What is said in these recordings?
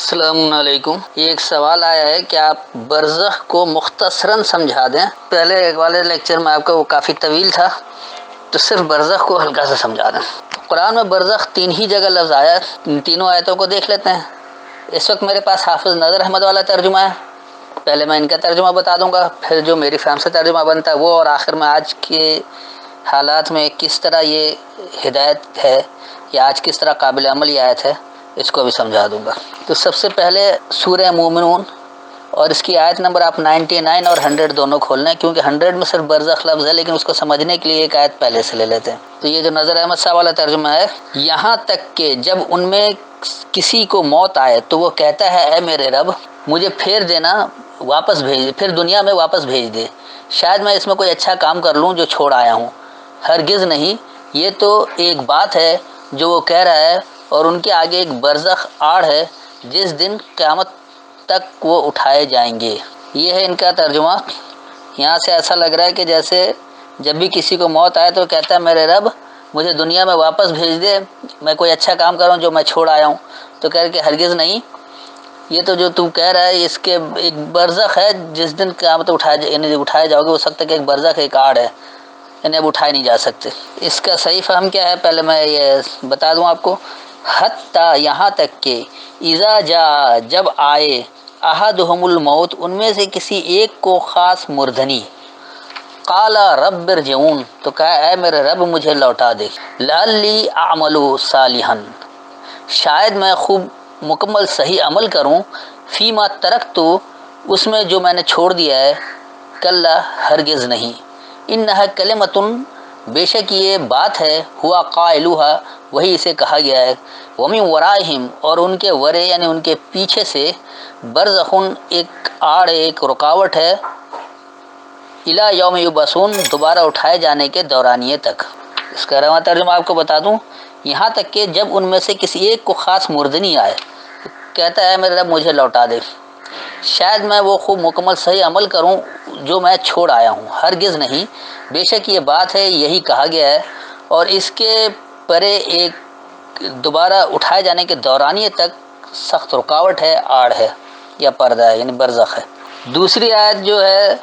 السلام علیکم. ایک سوال آیا ہے کہ آپ برزخ کو مختصراً سمجھا دیں. پہلے ایک والے لیکچر میں آپ کا وہ کافی طویل تھا، تو صرف برزخ کو ہلکا سا سمجھا دیں. قرآن میں برزخ 3 ہی جگہ لفظ آیا ہے. ان تینوں آیتوں کو دیکھ لیتے ہیں. اس وقت میرے پاس حافظ نظر احمد والا ترجمہ ہے. پہلے میں ان کا ترجمہ بتا دوں گا، پھر جو میری فہم سے ترجمہ بنتا ہے وہ، اور آخر میں آج کے حالات میں کس طرح یہ ہدایت ہے یا آج کس طرح قابل عمل یہ آیت ہے، اس کو بھی سمجھا دوں گا. تو سب سے پہلے سورہ مومنون اور اس کی آیت نمبر آپ 99 اور 100 دونوں کھول لیں، کیونکہ 100 میں صرف برزخ لفظ ہے، لیکن اس کو سمجھنے کے لیے ایک آیت پہلے سے لے لیتے ہیں. تو یہ جو نظر احمد صاحب والا ترجمہ ہے، یہاں تک کہ جب ان میں کسی کو موت آئے تو وہ کہتا ہے اے میرے رب مجھے پھیر دینا، واپس بھیج، پھر دنیا میں واپس بھیج دے، شاید میں اس میں کوئی اچھا کام کر لوں جو چھوڑ آیا ہوں. ہرگز نہیں، یہ تو ایک بات ہے جو وہ کہہ رہا ہے، اور ان کے آگے ایک برزخ آڑ ہے جس دن قیامت تک وہ اٹھائے جائیں گے. یہ ہے ان کا ترجمہ. یہاں سے ایسا لگ رہا ہے کہ جیسے جب بھی کسی کو موت آئے تو کہتا ہے میرے رب مجھے دنیا میں واپس بھیج دے، میں کوئی اچھا کام کروں جو میں چھوڑ آیا ہوں. تو کہہ رہے کہ ہرگز نہیں، یہ تو جو تم کہہ رہا ہے اس کے ایک برزخ ہے جس دن قیامت اٹھائے جاؤ گے، اس وقت تک ایک برزخ، ایک آڑ ہے، انہیں اب اٹھائے نہیں جا سکتے. اس کا صحیح فہم کیا ہے پہلے میں یہ بتا دوں آپ کو. حتیٰ یہاں تک کہ اذا جاء جب آئے احدہم الموت ان میں سے کسی ایک کو خاص مردنی، قال رب ارجعون تو کہا اے میرے رب مجھے لوٹا دے، لعلی اعمل صالحا شاید میں خوب مکمل صحیح عمل کروں، فیما ترکت اس میں جو میں نے چھوڑ دیا ہے، کلا ہرگز نہیں، انہا کلمۃ بے شک یہ بات ہے، ہوا قائلوہا وہی اسے کہا گیا ہے، ومن ورائہم اور ان کے ورے یعنی ان کے پیچھے سے، برزخن ایک آڑ، ایک رکاوٹ ہے، الی یوم یبعثون دوبارہ اٹھائے جانے کے دورانیے تک. اس کا رواں ترجمہ آپ کو بتا دوں. یہاں تک کہ جب ان میں سے کسی ایک کو خاص مردنی آئے، کہتا ہے میرے رب مجھے لوٹا دے، شاید میں وہ خوب مکمل صحیح عمل کروں جو میں چھوڑ آیا ہوں. ہرگز نہیں، بے شک یہ بات ہے، یہی کہا گیا ہے، اور اس کے پرے ایک دوبارہ اٹھائے جانے کے دورانیے تک سخت رکاوٹ ہے، آڑ ہے یا پردہ ہے یعنی برزخ ہے. دوسری آیت جو ہے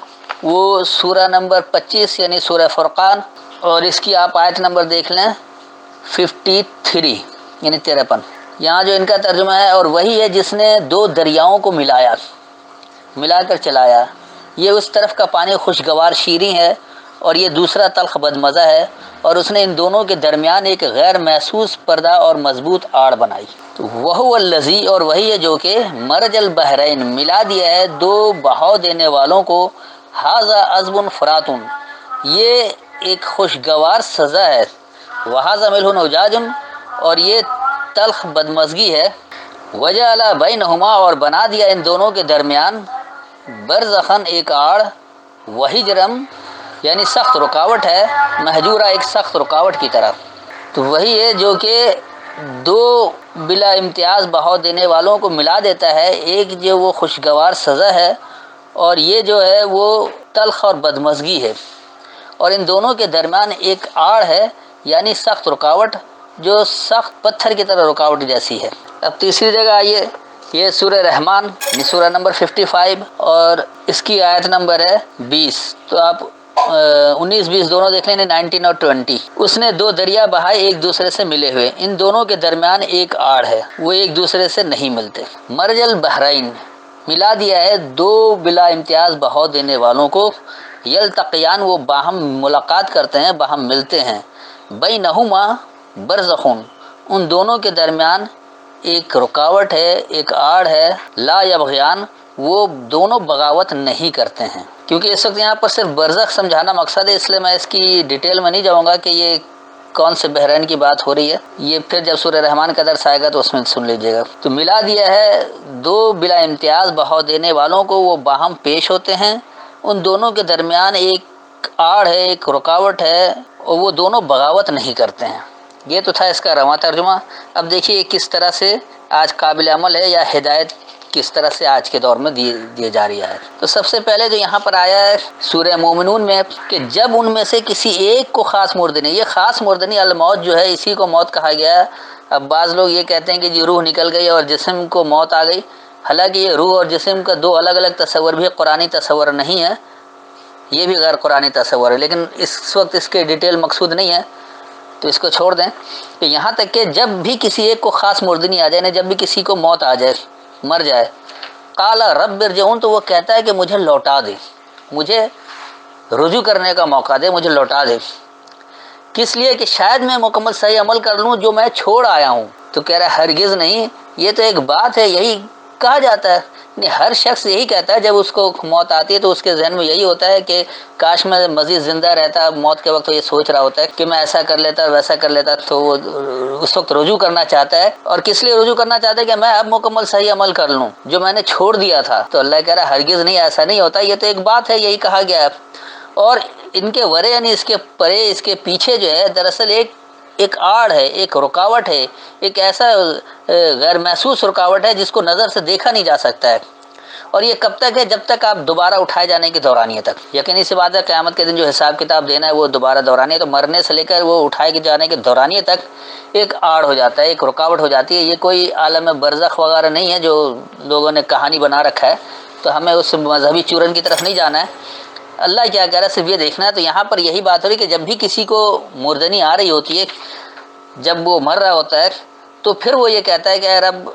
وہ سورہ نمبر 25 یعنی سورہ فرقان، اور اس کی آپ آیت نمبر دیکھ لیں 53 یعنی 53. یہاں جو ان کا ترجمہ ہے، اور وہی ہے جس نے 2 دریاؤں کو ملا کر چلایا، یہ اس طرف کا پانی خوشگوار شیریں ہے اور یہ دوسرا تلخ بدمزہ ہے، اور اس نے ان دونوں کے درمیان ایک غیر محسوس پردہ اور مضبوط آڑ بنائی. وہو الذی اور وہی ہے جو کہ مرج البحرین ملا دیا ہے 2 بہاؤ دینے والوں کو، ھذا عذب فرات یہ ایک خوشگوار سزا ہے، وھذا ملح اجاج اور یہ تلخ بدمزگی ہے، وجعل بینہما اور بنا دیا ان دونوں کے درمیان، برزخن ایک آڑ، وحجرم یعنی سخت رکاوٹ ہے، مہجورہ ایک سخت رکاوٹ کی طرح. تو وہی ہے جو کہ 2 بلا امتیاز بہاؤ دینے والوں کو ملا دیتا ہے، ایک جو وہ خوشگوار سزا ہے اور یہ جو ہے وہ تلخ اور بدمزگی ہے، اور ان دونوں کے درمیان ایک آڑ ہے یعنی سخت رکاوٹ جو سخت پتھر کی طرح رکاوٹ جیسی ہے. اب تیسری جگہ آئیے، یہ سورہ رحمان سورہ نمبر 55 اور اس کی آیت نمبر ہے 20. تو آپ 19-20 دونوں دیکھ لیں، 19 اور 20. اس نے 2 دریا بہائے ایک دوسرے سے ملے ہوئے، ان دونوں کے درمیان ایک آڑ ہے، وہ ایک دوسرے سے نہیں ملتے. مرج البحرین ملا دیا ہے 2 بلا امتیاز بہاؤ دینے والوں کو، یلتقیان وہ باہم ملاقات کرتے ہیں، باہم ملتے ہیں، بینہما برزخون ان دونوں کے درمیان ایک رکاوٹ ہے، ایک آڑ ہے، لا یبغیان وہ دونوں بغاوت نہیں کرتے ہیں. کیونکہ اس وقت یہاں پر صرف برزخ سمجھانا مقصد ہے، اس لیے میں اس کی ڈیٹیل میں نہیں جاؤں گا کہ یہ کون سے بحرین کی بات ہو رہی ہے، یہ پھر جب سورہ رحمان کا درس آئے گا تو اس میں سن لیجیے گا. تو ملا دیا ہے 2 بلا امتیاز بہاؤ دینے والوں کو، وہ باہم پیش ہوتے ہیں، ان دونوں کے درمیان ایک آڑ ہے، ایک رکاوٹ ہے، اور وہ دونوں بغاوت نہیں کرتے ہیں. یہ تو تھا اس کا رواں ترجمہ. اب دیکھیے کس طرح سے آج قابل عمل ہے یا ہدایت کس طرح سے آج کے دور میں دیے جا رہی ہے. تو سب سے پہلے جو یہاں پر آیا ہے سورہ مومنون میں کہ جب ان میں سے کسی ایک کو خاص مردنی، یہ خاص مردنی الموت جو ہے اسی کو موت کہا گیا ہے، اب بعض لوگ یہ کہتے ہیں کہ جی روح نکل گئی اور جسم کو موت آ گئی، حالانکہ یہ روح اور جسم کا دو الگ الگ تصور بھی قرآنی تصور نہیں ہے، یہ بھی غیر قرآنی تصور ہے، لیکن اس وقت اس کے ڈیٹیل مقصود نہیں ہے تو اس کو چھوڑ دیں کہ یہاں تک کہ جب بھی کسی ایک کو خاص مردنی آ جائے نا، جب بھی کسی کو موت آ جائے، مر جائے، قال رب ارجعون، تو وہ کہتا ہے کہ مجھے لوٹا دے، مجھے رجوع کرنے کا موقع دے، مجھے لوٹا دے، کس لیے کہ شاید میں مکمل صحیح عمل کر لوں جو میں چھوڑ آیا ہوں۔ تو کہہ رہا ہے ہرگز نہیں، یہ تو ایک بات ہے، یہی کہا جاتا ہے، یعنی ہر شخص یہی کہتا ہے جب اس کو موت آتی ہے تو اس کے ذہن میں یہی ہوتا ہے کہ کاش میں مزید زندہ رہتا، موت کے وقت یہ سوچ رہا ہوتا ہے کہ میں ایسا کر لیتا ویسا کر لیتا، تو وہ اس وقت رجوع کرنا چاہتا ہے۔ اور کس لیے رجوع کرنا چاہتا ہے کہ میں اب مکمل صحیح عمل کر لوں جو میں نے چھوڑ دیا تھا۔ تو اللہ کہہ رہا ہے ہرگز نہیں، ایسا نہیں ہوتا، یہ تو ایک بات ہے، یہی کہا گیا ہے۔ اور ان کے ورے یعنی اس کے پرے، اس کے پیچھے جو ہے دراصل ایک آڑ ہے، ایک رکاوٹ ہے، ایک ایسا غیر محسوس رکاوٹ ہے جس کو نظر سے دیکھا نہیں جا سکتا ہے، اور یہ کب تک ہے؟ جب تک آپ دوبارہ اٹھائے جانے کی دورانیے تک۔ یقینی سی بات ہے قیامت کے دن جو حساب کتاب دینا ہے وہ دوبارہ دورانیے، تو مرنے سے لے کر وہ اٹھائے جانے کے دورانیے تک ایک آڑ ہو جاتا ہے، ایک رکاوٹ ہو جاتی ہے۔ یہ کوئی عالم برزخ وغیرہ نہیں ہے جو لوگوں نے کہانی بنا رکھا ہے، تو ہمیں اس مذہبی چورن کی طرف نہیں جانا ہے۔ اللہ کیا کہہ رہا ہے صرف یہ دیکھنا ہے۔ تو یہاں پر یہی بات ہو رہی کہ جب بھی کسی کو مردنی آ رہی ہوتی ہے، جب وہ مر رہا ہوتا ہے، تو پھر وہ یہ کہتا ہے کہ اے رب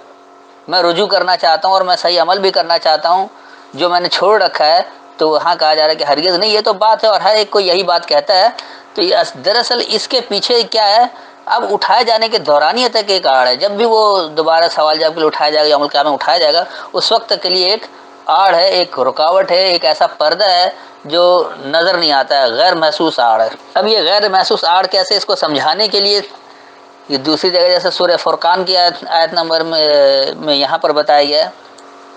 میں رجوع کرنا چاہتا ہوں اور میں صحیح عمل بھی کرنا چاہتا ہوں جو میں نے چھوڑ رکھا ہے۔ تو وہاں کہا جا رہا ہے کہ ہرگز نہیں، یہ تو بات ہے اور ہر ایک کو یہی بات کہتا ہے۔ تو دراصل اس کے پیچھے کیا ہے؟ اب اٹھائے جانے کے دورانیے تک ایک آڑ ہے، جب بھی وہ دوبارہ سوال جواب کے لیے اٹھایا جائے گا، عمل قیامت میں اٹھایا جائے گا، اس وقت کے لیے ایک آڑ ہے، ایک رکاوٹ ہے، ایک ایسا پردہ ہے جو نظر نہیں آتا ہے، غیر محسوس آڑ ہے۔ اب یہ غیر محسوس آڑ کیسے، اس کو سمجھانے کے لیے یہ دوسری جگہ جیسے سورہ فرقان کی آیت نمبر میں یہاں پر بتایا گیا ہے،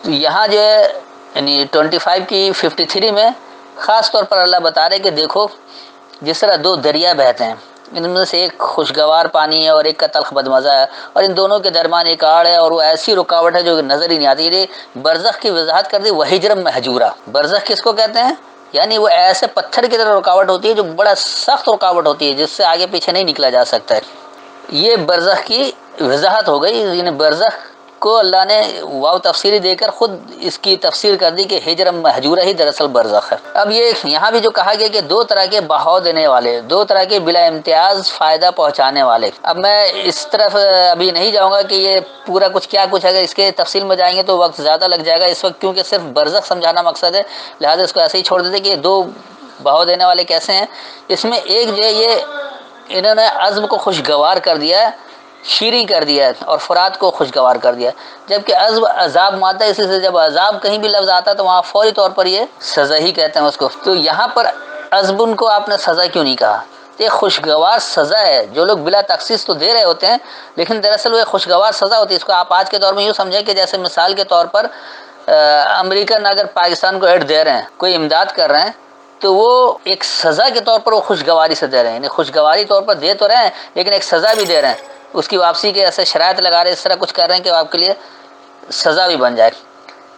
تو یہاں جو ہے یعنی 25 کی 53 میں خاص طور پر اللہ بتا رہے کہ دیکھو جس طرح دو دریا بہتے ہیں، ان میں سے ایک خوشگوار پانی ہے اور ایک کا تلخ بدمزہ ہے، اور ان دونوں کے درمیان ایک آڑ ہے اور وہ ایسی رکاوٹ ہے جو نظر ہی نہیں آتی۔ یہ برزخ کی وضاحت کر دی، وحجرم محجورہ۔ برزخ کس کو کہتے ہیں؟ یعنی وہ ایسے پتھر کی طرح رکاوٹ ہوتی ہے جو بڑا سخت رکاوٹ ہوتی ہے جس سے آگے پیچھے نہیں نکلا جا سکتا ہے۔ یہ برزخ کی وضاحت ہو گئی، یعنی برزخ کو اللہ نے واو تفسیری دے کر خود اس کی تفسیر کر دی کہ ہجرم محجورہ ہی دراصل برزخ ہے۔ اب یہ یہاں بھی جو کہا گیا کہ دو طرح کے بہاؤ دینے والے، دو طرح کے بلا امتیاز فائدہ پہنچانے والے۔ اب میں اس طرف ابھی نہیں جاؤں گا کہ یہ پورا کچھ کیا کچھ، اگر اس کے تفصیل میں جائیں گے تو وقت زیادہ لگ جائے گا اس وقت، کیونکہ صرف برزخ سمجھانا مقصد ہے، لہٰذا اس کو ایسے ہی چھوڑ دیتے کہ یہ دو بہاؤ دینے والے کیسے ہیں۔ اس میں ایک جو ہے یہ انہوں نے عزم کو خوشگوار کر دیا ہے، شیریں کر دیا ہے، اور فرات کو خوشگوار کر دیا، جبکہ عزم عذاب مادہ، اسی سے جب عذاب کہیں بھی لفظ آتا ہے تو وہاں فوری طور پر یہ سزا ہی کہتے ہیں اس کو۔ تو یہاں پر عزم کو آپ نے سزا کیوں نہیں کہا؟ یہ خوشگوار سزا ہے، جو لوگ بلا تخصیص تو دے رہے ہوتے ہیں لیکن دراصل وہ خوشگوار سزا ہوتی ہے۔ اس کو آپ آج کے دور میں یوں سمجھیں کہ جیسے مثال کے طور پر امریکن اگر پاکستان کو ایڈ دے رہے ہیں، کوئی امداد کر رہے ہیں، تو وہ ایک سزا کے طور پر وہ خوشگواری سے دے رہے ہیں، یعنی خوشگواری طور پر دے تو رہے ہیں لیکن ایک سزا بھی دے رہے ہیں، اس کی واپسی کے ایسے شرائط لگا رہے ہیں، اس طرح کچھ کر رہے ہیں کہ آپ کے لیے سزا بھی بن جائے۔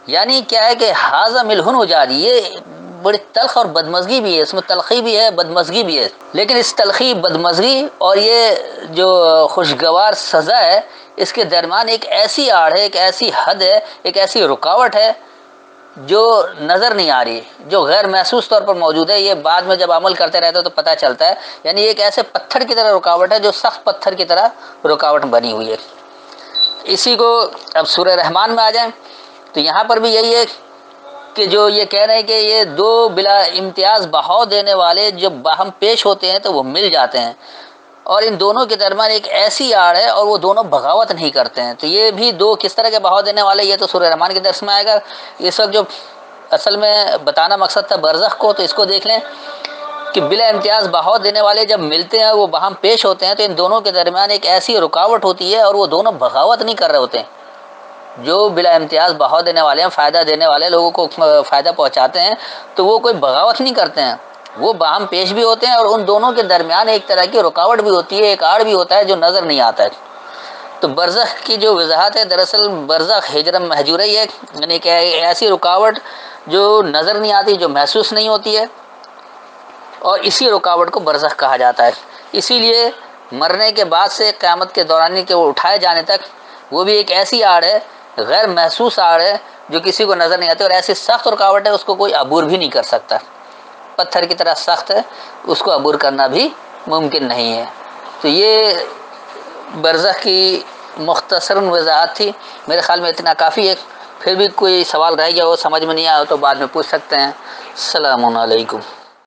یعنی کیا ہے کہ حاذا ملہن وجادی، یہ بڑی تلخ اور بدمزگی بھی ہے، اس میں تلخی بھی ہے بدمزگی بھی ہے، لیکن اس تلخی بدمزگی اور یہ جو خوشگوار سزا ہے اس کے درمیان ایک ایسی آڑ ہے، ایک ایسی حد ہے، ایک ایسی رکاوٹ ہے جو نظر نہیں آ رہی، جو غیر محسوس طور پر موجود ہے۔ یہ بعد میں جب عمل کرتے رہتے تو پتہ چلتا ہے، یعنی ایک ایسے پتھر کی طرح رکاوٹ ہے جو سخت پتھر کی طرح رکاوٹ بنی ہوئی ہے۔ اسی کو اب سورہ رحمان میں آ جائیں تو یہاں پر بھی یہی ہے کہ جو یہ کہہ رہے ہیں کہ یہ دو بلا امتیاز بہاؤ دینے والے جب باہم پیش ہوتے ہیں تو وہ مل جاتے ہیں، اور ان دونوں کے درمیان ایک ایسی آڑ ہے اور وہ دونوں بغاوت نہیں کرتے ہیں۔ تو یہ بھی دو کس طرح کے بہاؤ دینے والے، یہ تو سورہ رحمان کے درس میں آئے گا۔ اس وقت جو اصل میں بتانا مقصد تھا برزخ کو، تو اس کو دیکھ لیں کہ بلا امتیاز بہاؤ دینے والے جب ملتے ہیں، وہ باہم پیش ہوتے ہیں، تو ان دونوں کے درمیان ایک ایسی رکاوٹ ہوتی ہے اور وہ دونوں بغاوت نہیں کر رہے ہوتے ہیں۔ جو بلا امتیاز بہاؤ دینے والے ہیں، فائدہ دینے والے، لوگوں کو فائدہ پہنچاتے ہیں، تو وہ کوئی بغاوت نہیں کرتے ہیں، وہ باہم پیش بھی ہوتے ہیں، اور ان دونوں کے درمیان ایک طرح کی رکاوٹ بھی ہوتی ہے، ایک آڑ بھی ہوتا ہے جو نظر نہیں آتا ہے۔ تو برزخ کی جو وضاحت ہے، دراصل برزخ ہجرم محجورہ ہی ہے، یعنی کہ ایسی رکاوٹ جو نظر نہیں آتی، جو محسوس نہیں ہوتی ہے، اور اسی رکاوٹ کو برزخ کہا جاتا ہے۔ اسی لیے مرنے کے بعد سے قیامت کے دورانی کے وہ اٹھائے جانے تک وہ بھی ایک ایسی آڑ ہے، غیر محسوس آڑ ہے جو کسی کو نظر نہیں آتی، اور ایسی سخت رکاوٹ ہے اس کو کوئی عبور بھی نہیں کر سکتا، پتھر کی طرح سخت ہے، اس کو عبور کرنا بھی ممکن نہیں ہے۔ تو یہ برزخ کی مختصر وضاحت تھی، میرے خیال میں اتنا کافی ہے۔ پھر بھی کوئی سوال رہ گیا ہو، سمجھ میں نہیں آیا ہو تو بعد میں پوچھ سکتے ہیں۔ السلام علیکم۔